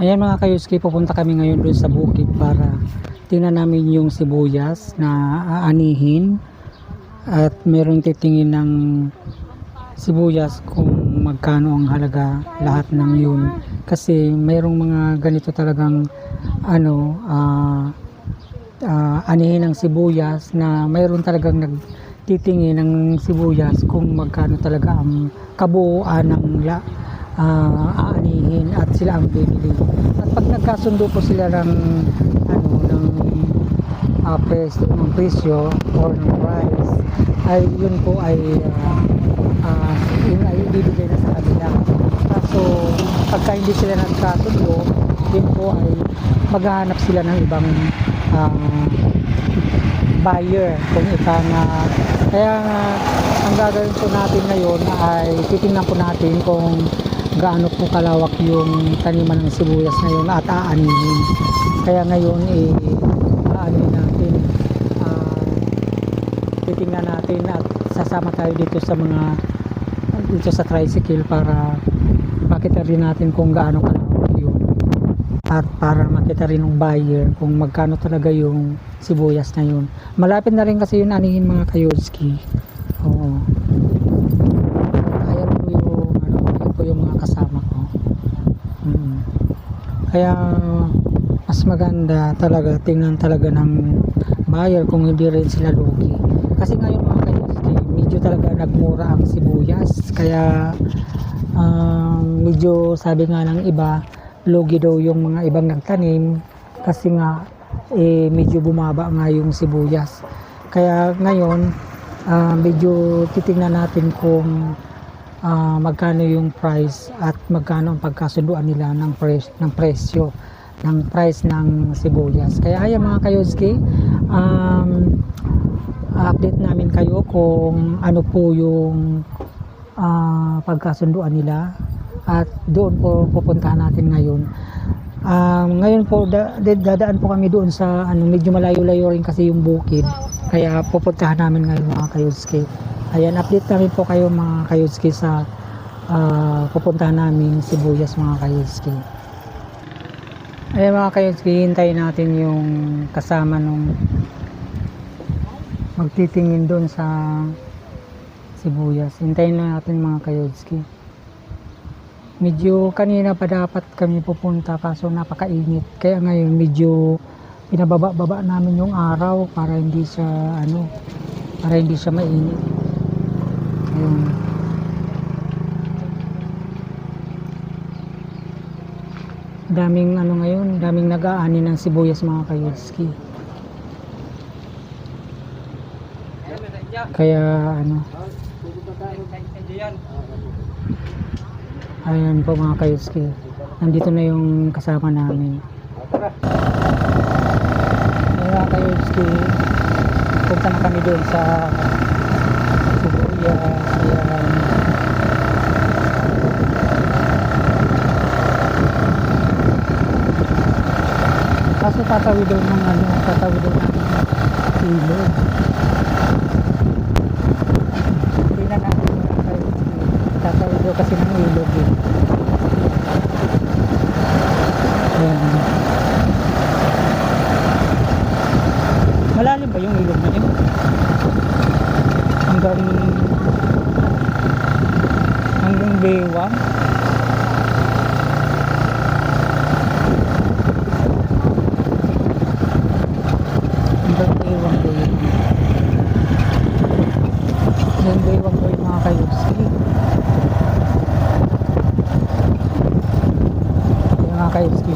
Ayan mga kayuski, pupunta kami ngayon doon sa bukid para tingnan namin yung sibuyas na aanihin at merong titingin ng sibuyas kung magkano ang halaga lahat ng yun, kasi mayroong mga ganito talagang anihin ng sibuyas na mayroon talagang nagtitingin ng sibuyas kung magkano talaga ang kabuuan ng aanihin at sila ang bibili. At pag nagkasundo po sila ng presyo or ng price, ay yun po ay yun ay ibibigay na sa kanila. Kaso pagka hindi sila nagkasundo, yun po ay maghahanap sila ng ibang buyer kung kaya ang gagawin po natin ngayon ay titingnan po natin kung gaano po kalawak yung taniman ng sibuyas ngayon at aanihin. Kaya ngayon aanin natin, titingnan natin at sasama tayo dito sa tricycle para makita rin natin kung gaano kalawak yun at para makita rin ng buyer kung magkano talaga yung sibuyas na yun. Malapit na rin kasi yun anihin mga kayuski. Oo. Ayan po yung mga kasama ko. Kaya mas maganda talaga tingnan talaga ng buyer kung hindi rin sila lugi. Kasi ngayon mga kayuski, medyo talaga nagmura ang sibuyas. Kaya medyo sabi nga ng iba, lugi daw yung mga ibang nagtanim kasi nga medyo bumaba nga yung sibuyas. Kaya ngayon medyo titingnan natin kung magkano yung price at magkano ang pagkasunduan nila ng presyo ng price ng sibuyas. Kaya ayan mga kayuski, update namin kayo kung ano po yung pagkasunduan nila at doon po pupuntahan natin ngayon. Ngayon po dadaan po kami doon sa medyo malayo-layo rin kasi yung bukid, kaya pupuntahan namin ngayon mga kayuski. Ayan, update namin po kayo mga kayuski sa pupuntahan namin sibuyas mga kayuski. Ayan mga kayuski, hintayin natin yung kasama nung magtitingin doon sa sibuyas. Hintayin na natin mga kayuski. Medyo kanina pa dapat kami pupunta kaso napakainit, kaya ngayon medyo pinababa-baba namin yung araw para hindi siya mainit. Ayun. Daming ngayon, daming nag-aani ng sibuyas mga kayuski. Kaya ayan po mga kayuski, nandito na yung kasama namin. Ayan mga kayuski, punta na kami doon sa sibuyas. Ayan. Kaso tatawid daw ng ilog. Hindi na natin mga kayuski, tatawid daw kasi ng ilog eh. Ayan. Malalim ba yung ilog na yun? Hanggang Baywang? Hanggang Baywang po yun. Hanggang Baywang po yung mga kayuski. Yung mga kayuski.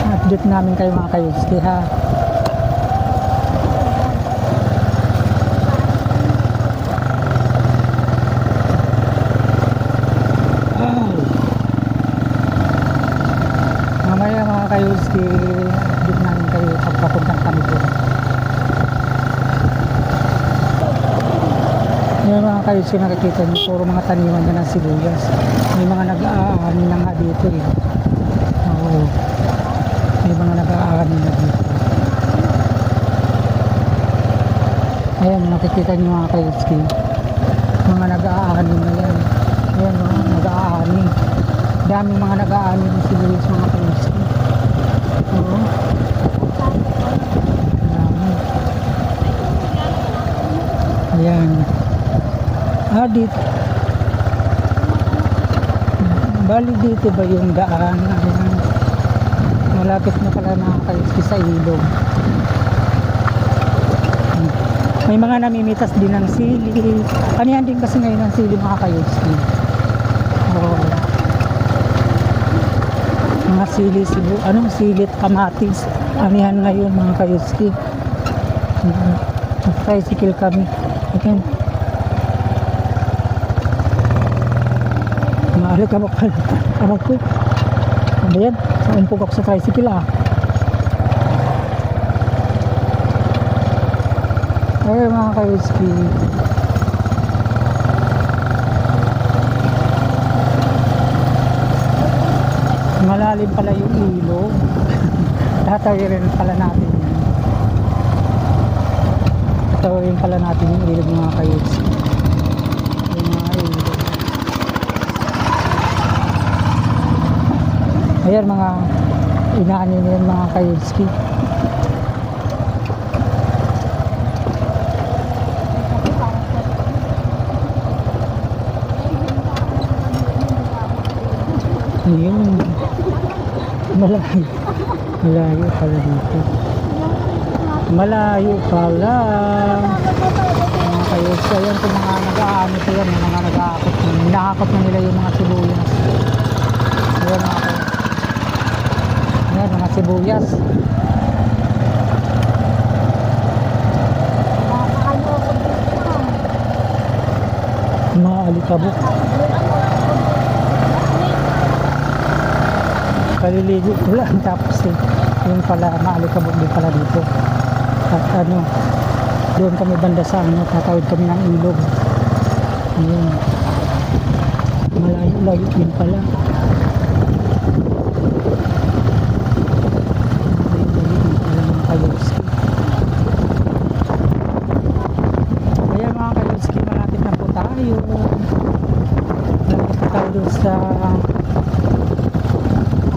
Update namin kayo mga kayuski ha. Mamaya mga kayuski, update namin kayo pagpapuntang kami doon. Yung mga kayuski nakikita niyo, puro mga taniman na ng sibuyas. May mga nag-aani na nga dito eh. Oo. May mga nag-aani na dito. Ayan, nakikita niyo mga kayuski. Mga nag-aani na yan. Ayan, daming mga nag-aano ng sibuyas mga kayuski. Oo. Dami. Ayan. Dito. Bali dito ba yung daan? Ayan. Malapit na pala mga kayuski sa ilog. May mga namimitas din ng sili. Anihan din kasi ngayon ang sili mga kayuski. Oo. Mga sili, anong silit, kamatis. Anihan ngayon mga kayuski. Tricycle kami. Okay. Maaari ka makal. Anak ko. Ano yan? Umpog ako sa tricycle Ay mga kayuski. Malalim pala yung ilog. Tatawirin pala natin yun. Tatawirin pala natin yung ilog mga kayuski. Yung mga ilog. Ayan mga inaanin nila mga kayuski. Yun. Malayo. Malayo pala dito. Malayo pala. Mga kayuski. Ayan kung mga nag-aano ko yan. Mga nag-aakot. Hinahakot na nila yung mga sibuyas. Ayan mga kayuski. Ayan mga sibuyas. Mga alikabok. Kaliligo ko lang tapos yung pala maalikabok din pala dito. At doon kami banda sa tatawid kami ng ilog. Ayun. Malayo-layo din pala. Ayan mga kayuski, malapit na po tayo. Malapit na tayo doon sa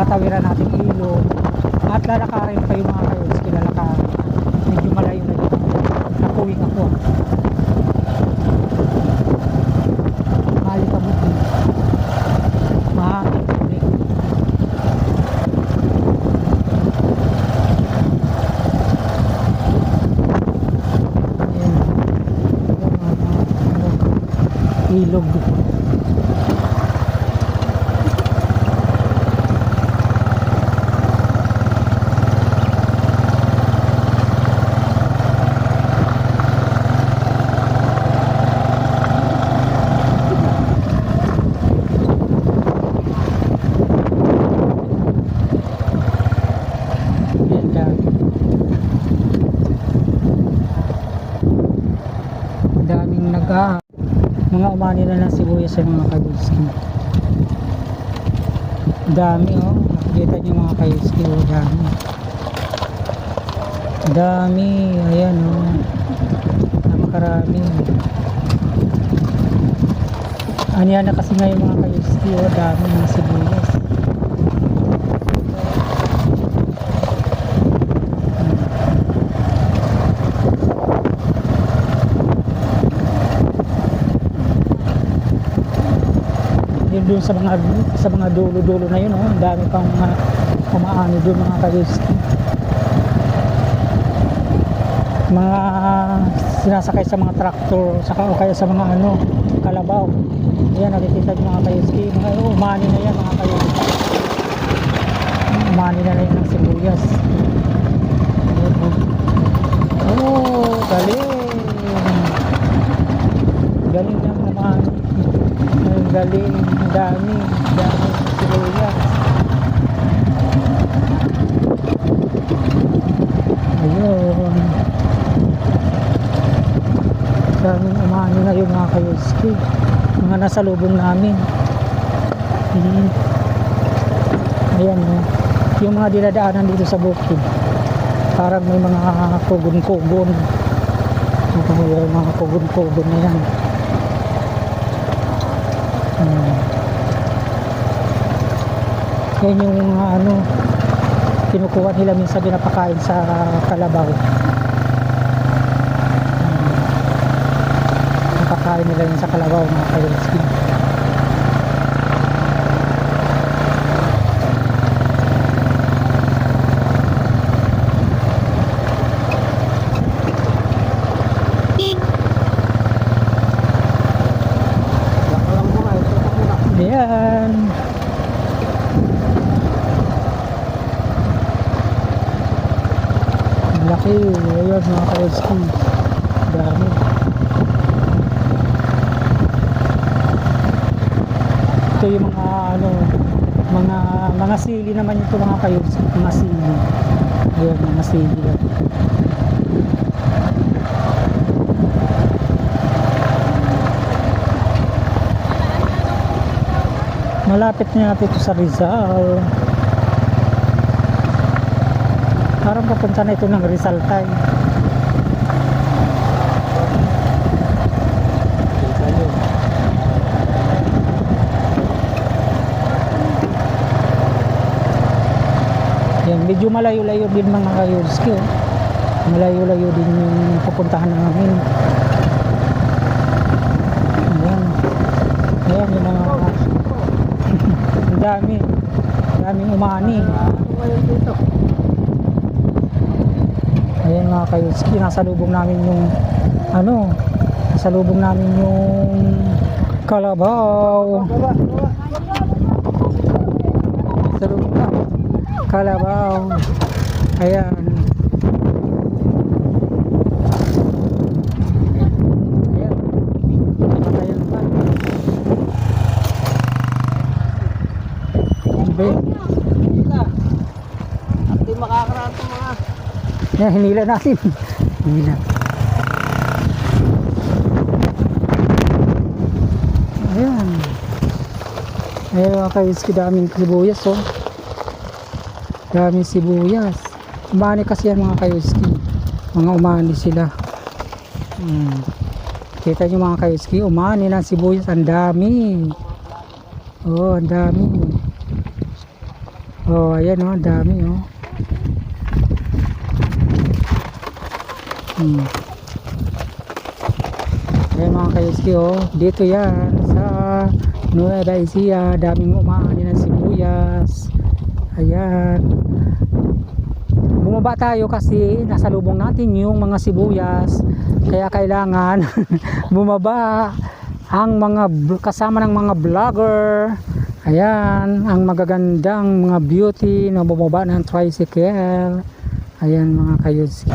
katawiran natin ilog. At lalakarin pa yung mga kayuski, lalakarin. Medyo malayo na dito. Nakuwing ako. Malikabot din. Mahangin din. Ilog. Daming mga umani na ng sibuyas sa mga kayuski. Dami nakikita nyo mga kayuski, dami. Dami, ayan napakarami. Anihan na kasi ngayon mga kayuski, dami ng sibuyas. Doon sa mga dulo-dulo na yun, ang dami pang umaani doon mga kayuski. Mga sinasakay sa mga traktor saka o kaya sa mga kalabaw. Ayan, nakikita nyo mga kayuski, mga umani na yan mga kayuski. Umani na yan ng sibuyas. Galing. Galing na umani. Galing, dami sibuyas. Ayun, daming umani na yung mga kayuski, mga nasa lubong namin. Ayan yung mga dinadaanan dito sa bukid, parang may mga kugon-kugon. Yung mga kugon-kugon na yan. Yan yung kinukuha nila minsan pinapakain sa kalabaw. Napakain nila yun sa kalabaw mga kayolski. Ayan. Ang laki. Ayan mga kayolski. Dami. Ito yung mga sili naman ito mga kayolski. Mga sili. Ayan mga sili. Malapit na natin ito sa Rizal. Parang papunta na ito ng Rizal tayo. Yan, medyo malayo-layo din mga kayolski. Malayo-layo din yung pupuntahan namin. Ayan. Ayan yung mga daming umani. Ayan mga kayolski, nasa lubong namin yung kalabaw. Sa lubong namin kalabaw. Ayan. Hindi makakarato mga. Yan, hinila natin. Hinila. Ayan. Ayan mga kayolski, daming sibuyas oh. Daming sibuyas. Umani kasi yan mga kayolski. Mga umani sila. Kita nyo mga kayolski, umani ng sibuyas. Ang dami. Oh, ang dami. Oh, ayan oh, ang dami oh. Ayan mga kayolski oh, dito yan sa Nueva Ecija, daming umaani ng sibuyas. Ayan. Bumaba tayo kasi nasa lubong natin yung mga sibuyas, kaya kailangan bumaba ang mga kasama ng mga vlogger. Ayan, ang magagandang mga beauty na bumaba ng tricycle. Ayan mga kayolski.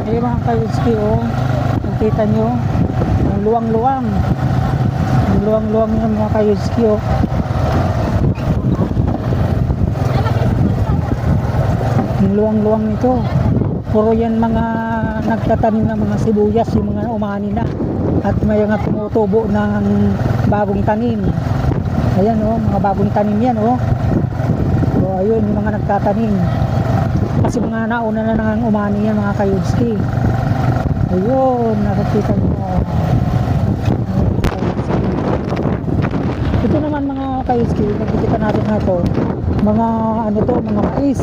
Ayan mga kayolski oh, nakita nyo ang luwang-luwang. Ang luwang-luwang yan mga kayolski oh. Ang luwang-luwang nito. Puro yan mga nagtatanim ng mga sibuyas, yung mga umani na. At may mga tumutubo ng bagong tanim. Ayan oh, mga bagong tanim yan oh. So ayun yung mga nagtatanim. Kasi mga nauna na nang umani yan mga kayolski. Ayun, nakikita nyo. Ito naman mga kayolski, nakikita natin na to. Mga mga mais.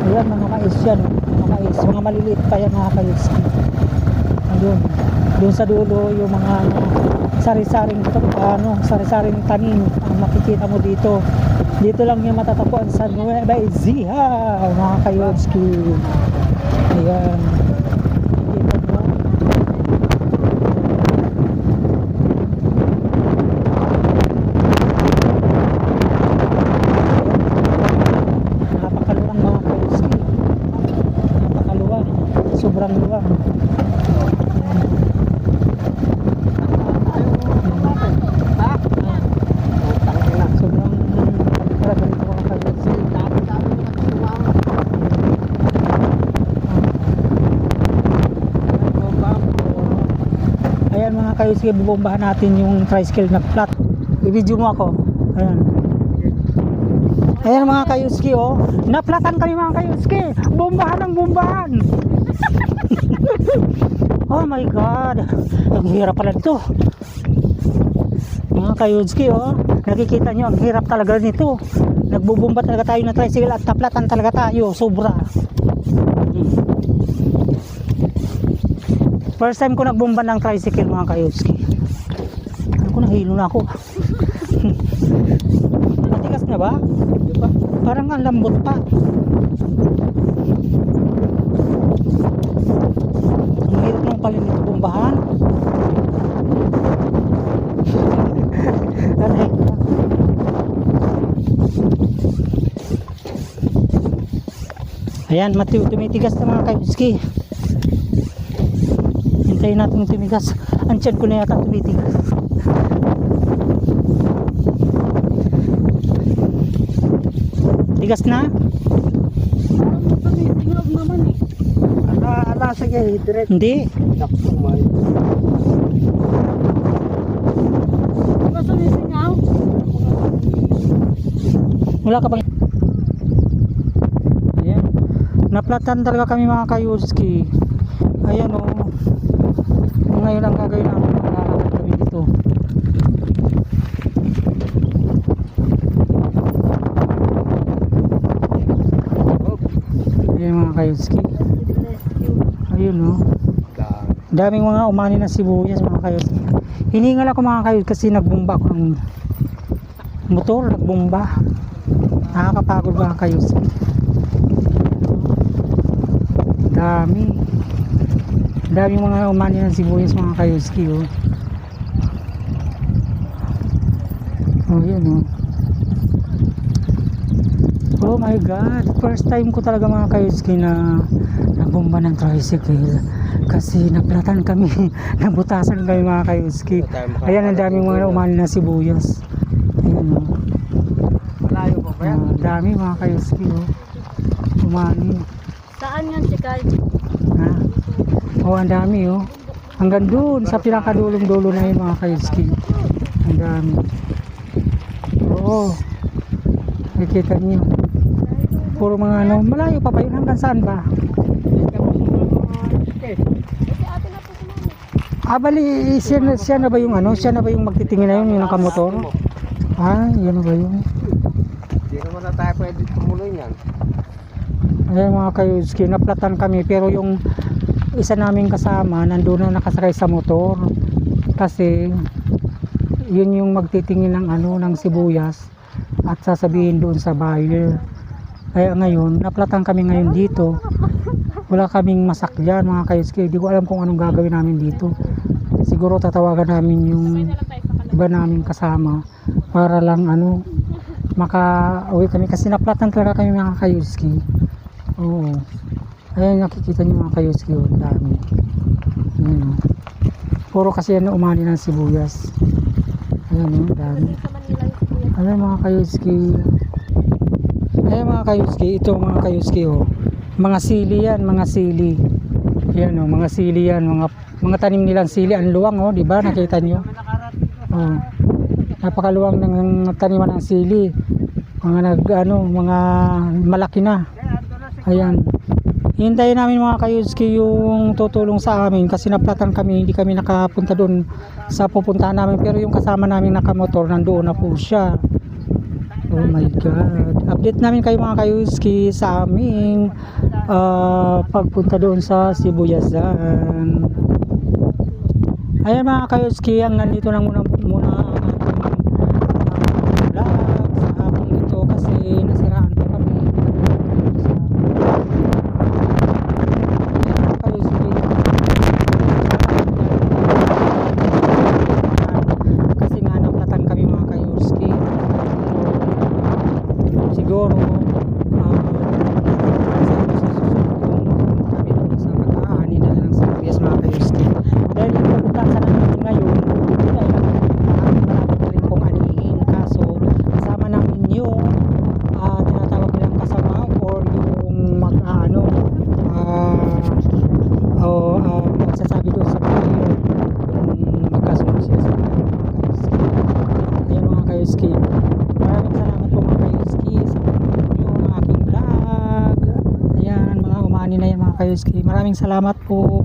Ayan, mga mais yan oh. Mga mais, mga maliliit pa yan mga kayolski. Ayun, doon sa dulo yung mga sari-saring tanim ang makikita mo dito. Dito lang yung matatagpuan sa Nueva Ecija mga kayolski. Ayan, nakikita mo. Napakaluwang mga kayolski. Napakaluwang, sobrang luwang. Ayan mga kayolski, bubombahan natin yung tricycle na flat. I-video mo ako. Ayan. Ayan mga kayolski oh. Naplatan kami mga kayolski. Bombahan ng bombahan. Oh my god. Ang hirap pala dito. Mga kayudski, oh. Nakikita nyo, ang hirap talaga nito. Nagbubumba talaga tayo ng tricycle at taplatan talaga tayo. Sobra. First time ko nagbumba ng tricycle, mga kayudski. Ano ko, nahilo na ako. Matigas na ba? Di ba? Parang ang lambot pa. Ang hirap nung pala nito bumbahan. Aray ko. Ayan, tumitigas na mga kayudski. Hintayin natin tumigas. Ang tiyan ko na yata tumitigas. Tigas na? Tingnan naman eh. Ala, sige, direct. Hindi. Sakto man. Diba sumisingaw? Wala ka bang... Ayan. Naplatan talaga kami mga kayudski. Ayan o. Ngayon ang gagawin namin. Lalakad kami dito. Ayan mga kayudski. Ayun o. Daming mga umani ng sibuyas mga kayudski. Hiningal ako mga kayudski kasi nagbumba ako ng motor. Nagbumba. Nakakapagod mga kayudski. Daming mga umani ng sibuyas mga kayudski oh. Oh yun oh. Oh my god, first time ko talaga mga kayudski na nagbomba ng tricycle kasi naplatan kami nabutasan kami mga kayudski. Ayan ang daming mga umani ng sibuyas. Ayan oh. Malayo pa ba yan? Dami mga kayudski oh. Umani. Saan yan si Kai? Ha? Oh, ang dami oh. Hanggang doon sa pinakadulong-dulo na yun mga kayudski. Ang dami. Oo. Nakikita niyo. Puro mga ano, malayo pa ba yun? Hanggang saan ba? Bali, siya na ba yung ano? Siya na ba yung magtitingin na yun, yung nakamotor? Yan na ba yun? Hindi naman na tayo pwede tumuloy yan. Ayan mga kayudski, naplatan kami pero yung isa naming kasama nandun na nakasakay sa motor kasi yun yung magtitingin ng ano ng sibuyas at sasabihin doon sa buyer. Kaya ngayon naplatan kami ngayon dito, wala kaming masakyan mga kayudski. Hindi ko alam kung anong gagawin namin dito. Siguro tatawagan namin yung iba naming kasama para lang ano maka-uwi kami kasi naplatan talaga kami mga kayudski. Oo. Ayan, nakikita niyo mga kayudski, oh, dami. Ayan, oh. Puro kasi yan umani ng sibuyas. Ayan, oh, dami. Ayan mga kayudski. Ayan mga kayudski, ito mga kayudski, oh. Mga sili yan, mga sili. Ayan, oh, mga sili yan, mga tanim nilang sili. Ang luwang, oh, di ba? Nakita niyo? Oh. Napakaluwang ng taniman ng sili. Mga malaki na. Ayan. Hintayin namin mga kayudski yung tutulong sa amin kasi naplatan kami, hindi kami nakapunta doon sa pupuntahan namin pero yung kasama namin nakamotor nandoon na po siya. Oh my god. Update namin kayo mga kayudski sa aming pagpunta doon sa Sibuyasan. Ayan mga kayudski, ang nandito lang muna ang ating vlog sa hapon ito kasi nasiraan po kami. Kasi nga naplatan kami mga kayudski. Siguro kami doon sa pag-aani na lang sa Puyas mga kayudski. Dahil yung pagpuntasan namin ngayon dahil marami pa rin kong anihin kaso kasama namin yung tinatawag nilang kasama or yung magsasabi doon sa buyer yung magkasunod sila sa mga kayudski. Ayan mga kayudski, maraming salamat po mga kayudski sa yung aking vlog. Ayan mga umani na yan mga kayudski, maraming salamat po.